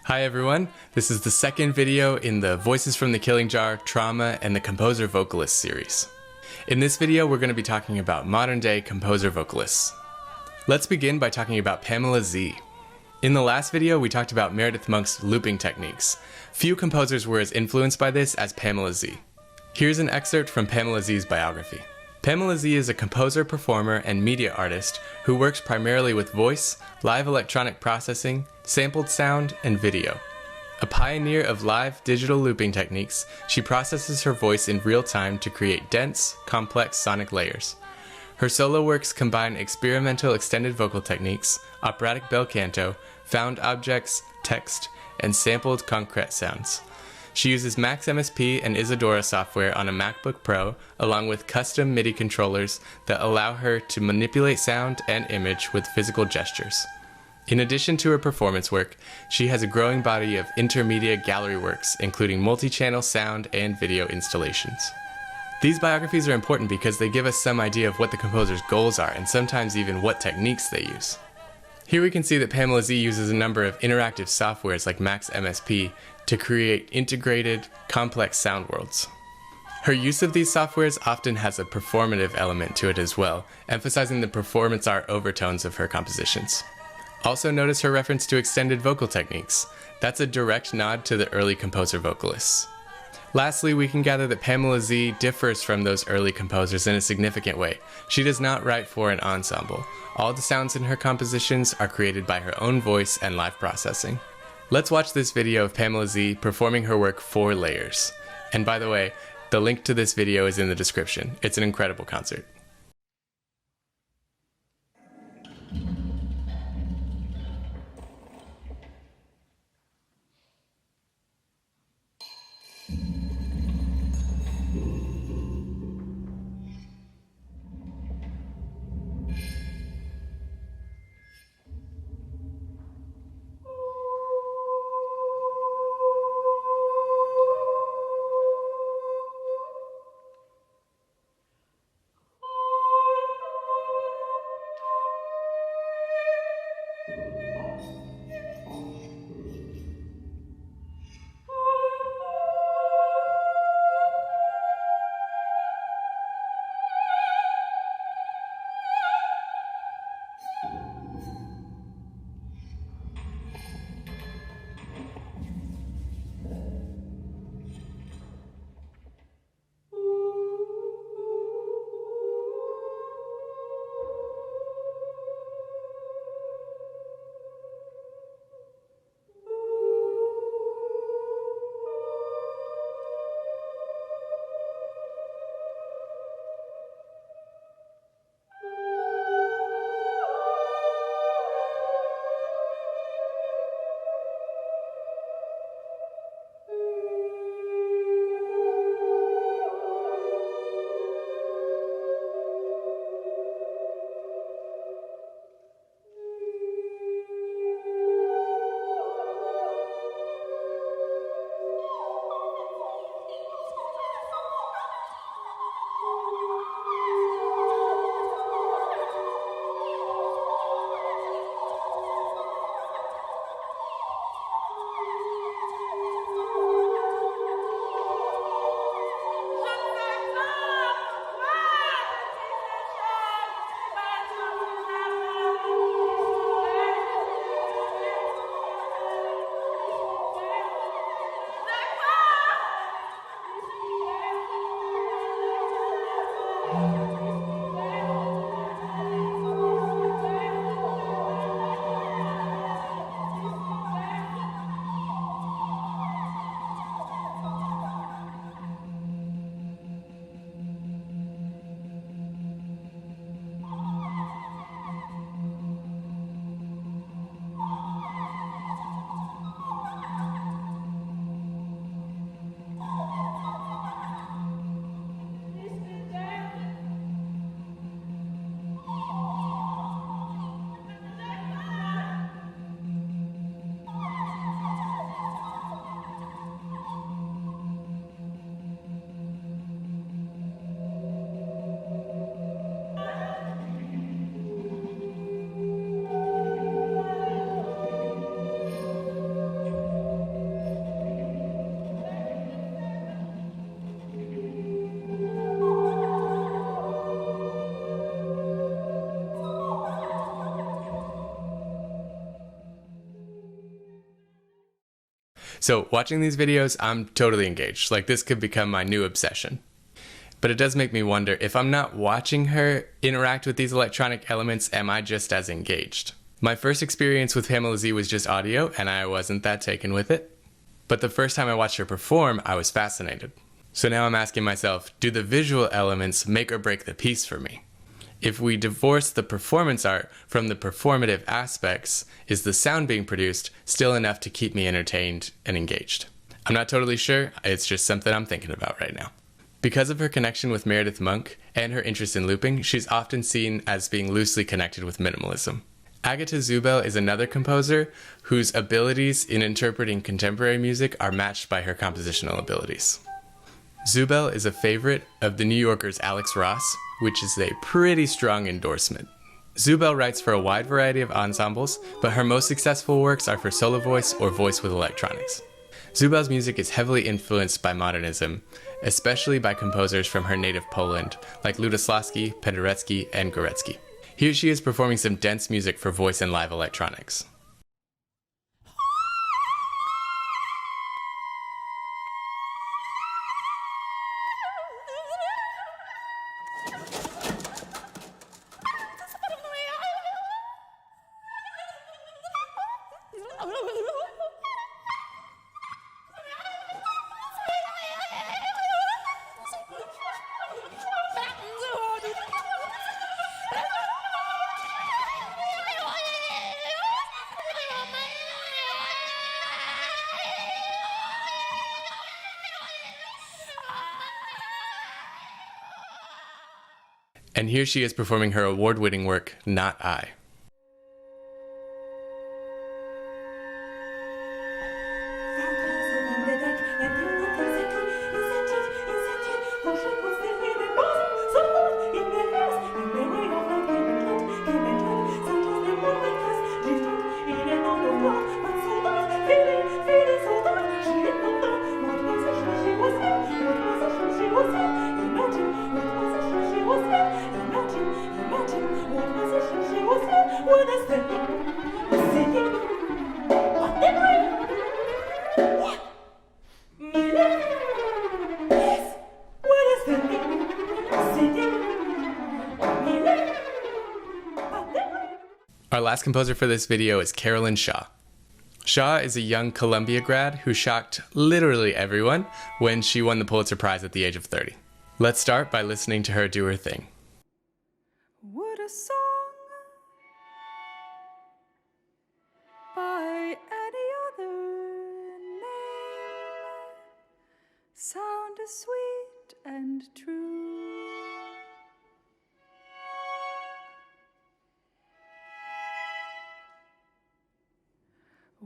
Hi everyone, this is the second video in the Voices from the Killing Jar, Trauma, and the Composer-Vocalists series. In this video, we're going to be talking about modern-day composer-vocalists. Let's begin by talking about Pamela Z. In the last video, we talked about Meredith Monk's looping techniques. Few composers were as influenced by this as Pamela Z. Here's an excerpt from Pamela Z's biography. Pamela Z is a composer, performer, and media artist who works primarily with voice, live electronic processing, sampled sound, and video. A pioneer of live digital looping techniques, she processes her voice in real time to create dense, complex sonic layers. Her solo works combine experimental extended vocal techniques, operatic bel canto, found objects, text, and sampled concrete sounds. She uses Max MSP and Isadora software on a MacBook Pro, along with custom MIDI controllers that allow her to manipulate sound and image with physical gestures. In addition to her performance work, she has a growing body of intermedia gallery works, including multi-channel sound and video installations. These biographies are important because they give us some idea of what the composer's goals are and sometimes even what techniques they use. Here we can see that Pamela Z uses a number of interactive softwares like Max MSP to create integrated, complex sound worlds. Her use of these softwares often has a performative element to it as well, emphasizing the performance art overtones of her compositions. Also notice her reference to extended vocal techniques. That's a direct nod to the early composer-vocalists. Lastly, we can gather that Pamela Z differs from those early composers in a significant way. She does not write for an ensemble. All the sounds in her compositions are created by her own voice and live processing. Let's watch this video of Pamela Z performing her work 4 Layers. And by the way, the link to this video is in the description. It's an incredible concert. So watching these videos, I'm totally engaged. Like, this could become my new obsession. But it does make me wonder, if I'm not watching her interact with these electronic elements, am I just as engaged? My first experience with Pamela Z was just audio, and I wasn't that taken with it. But the first time I watched her perform, I was fascinated. So now I'm asking myself, do the visual elements make or break the piece for me? If we divorce the performance art from the performative aspects, is the sound being produced still enough to keep me entertained and engaged? I'm not totally sure, it's just something I'm thinking about right now. Because of her connection with Meredith Monk and her interest in looping, she's often seen as being loosely connected with minimalism. Agata Zubel is another composer whose abilities in interpreting contemporary music are matched by her compositional abilities. Zubel is a favorite of The New Yorker's Alex Ross, which is a pretty strong endorsement. Zubel writes for a wide variety of ensembles, but her most successful works are for solo voice or voice with electronics. Zubel's music is heavily influenced by modernism, especially by composers from her native Poland, like Lutoslawski, Penderecki, and Górecki. Here she is performing some dense music for voice and live electronics. And here she is performing her award-winning work, Not I. Our last composer for this video is Carolyn Shaw. Shaw is a young Columbia grad who shocked literally everyone when she won the Pulitzer Prize at the age of 30. Let's start by listening to her do her thing. Would a song by any other name sound as sweet and true?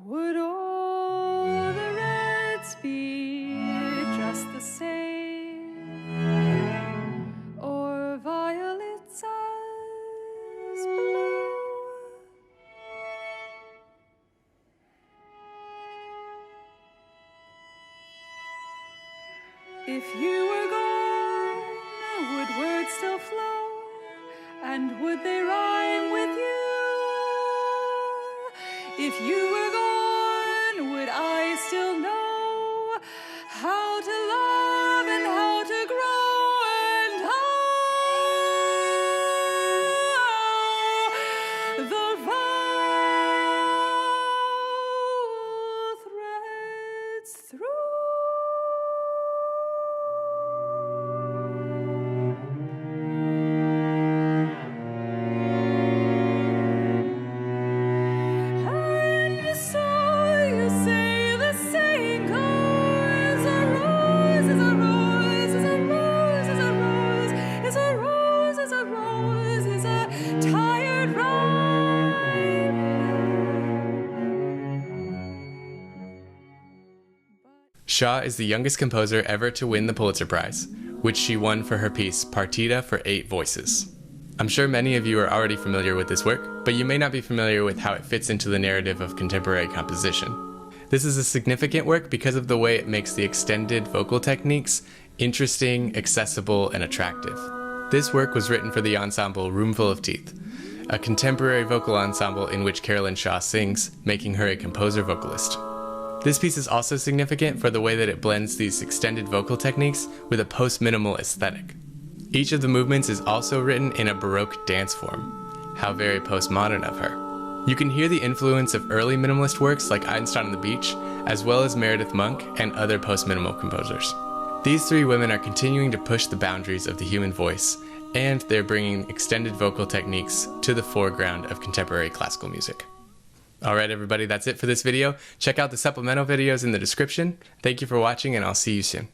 Would all the reds be just the same, or violets as blue? If you were gone, would words still flow, and would they rhyme with you? If you were gone, would I still know how to love and how to grow and how the vow threads through? Shaw is the youngest composer ever to win the Pulitzer Prize, which she won for her piece Partita for 8 Voices. I'm sure many of you are already familiar with this work, but you may not be familiar with how it fits into the narrative of contemporary composition. This is a significant work because of the way it makes the extended vocal techniques interesting, accessible, and attractive. This work was written for the ensemble Roomful of Teeth, a contemporary vocal ensemble in which Carolyn Shaw sings, making her a composer-vocalist. This piece is also significant for the way that it blends these extended vocal techniques with a post-minimal aesthetic. Each of the movements is also written in a Baroque dance form. How very postmodern of her. You can hear the influence of early minimalist works like Einstein on the Beach, as well as Meredith Monk and other post-minimal composers. These three women are continuing to push the boundaries of the human voice, and they're bringing extended vocal techniques to the foreground of contemporary classical music. Alright everybody, that's it for this video. Check out the supplemental videos in the description. Thank you for watching, and I'll see you soon.